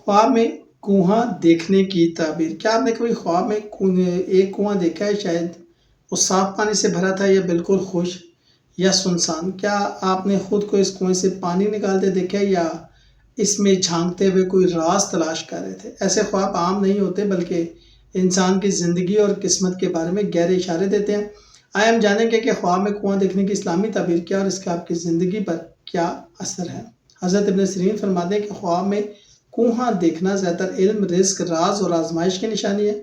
خواب میں کنواں دیکھنے کی تعبیر. کیا آپ نے کبھی خواب میں ایک کنواں دیکھا ہے؟ شاید وہ صاف پانی سے بھرا تھا یا بالکل خشک یا سنسان. کیا آپ نے خود کو اس کنویں سے پانی نکالتے دیکھا یا اس میں جھانکتے ہوئے کوئی راز تلاش کر رہے تھے؟ ایسے خواب عام نہیں ہوتے بلکہ انسان کی زندگی اور قسمت کے بارے میں گہرے اشارے دیتے ہیں. آئے ہم جانیں گے کہ خواب میں کنواں دیکھنے کی اسلامی تعبیر کیا اور اس کا آپ کی زندگی پر کیا اثر ہے. حضرت ابن سیرین فرماتے ہیں کہ خواب میں کنواں دیکھنا زیادہ تر علم، رزق، راز اور آزمائش کی نشانی ہے.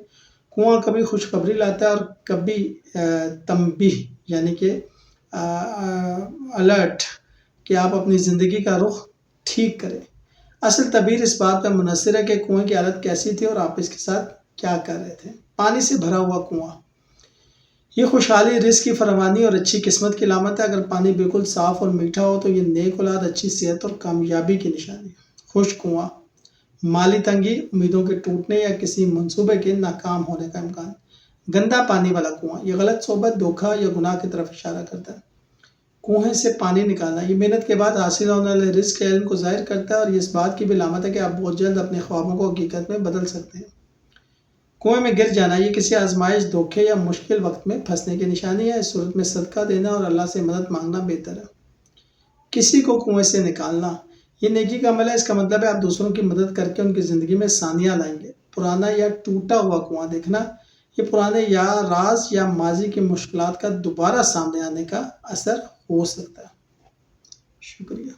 کنواں کبھی خوشخبری لاتا ہے اور کبھی تنبیہ یعنی کہ الرٹ کہ آپ اپنی زندگی کا رخ ٹھیک کریں. اصل تعبیر اس بات پر منحصر ہے کہ کنویں کی حالت کیسی تھی اور آپ اس کے ساتھ کیا کر رہے تھے. پانی سے بھرا ہوا کنواں یہ خوشحالی، رزق کی فراوانی اور اچھی قسمت کی علامت ہے. اگر پانی بالکل صاف اور میٹھا ہو تو یہ نیک اولاد، اچھی صحت اور کامیابی کی نشانی ہے. خشک کنواں مالی تنگی، امیدوں کے ٹوٹنے یا کسی منصوبے کے ناکام ہونے کا امکان. گندا پانی والا کنواں یہ غلط صحبت، دھوکہ یا گناہ کی طرف اشارہ کرتا ہے. کنویں سے پانی نکالنا یہ محنت کے بعد حاصل ہونے والے رزق کے علم کو ظاہر کرتا ہے اور یہ اس بات کی بھی علامت ہے کہ آپ بہت جلد اپنے خوابوں کو حقیقت میں بدل سکتے ہیں. کنویں میں گر جانا یہ کسی آزمائش، دھوکے یا مشکل وقت میں پھنسنے کی نشانی ہے. اس صورت میں صدقہ دینا اور اللہ سے مدد مانگنا بہتر ہے. کسی کو کنویں سے نکالنا یہ نیکی کا عمل ہے. اس کا مطلب ہے آپ دوسروں کی مدد کر کے ان کی زندگی میں ثانیہ لائیں گے. پرانا یا ٹوٹا ہوا کنواں دیکھنا یہ پرانے یا راز یا ماضی کی مشکلات کا دوبارہ سامنے آنے کا اثر ہو سکتا ہے. شکریہ.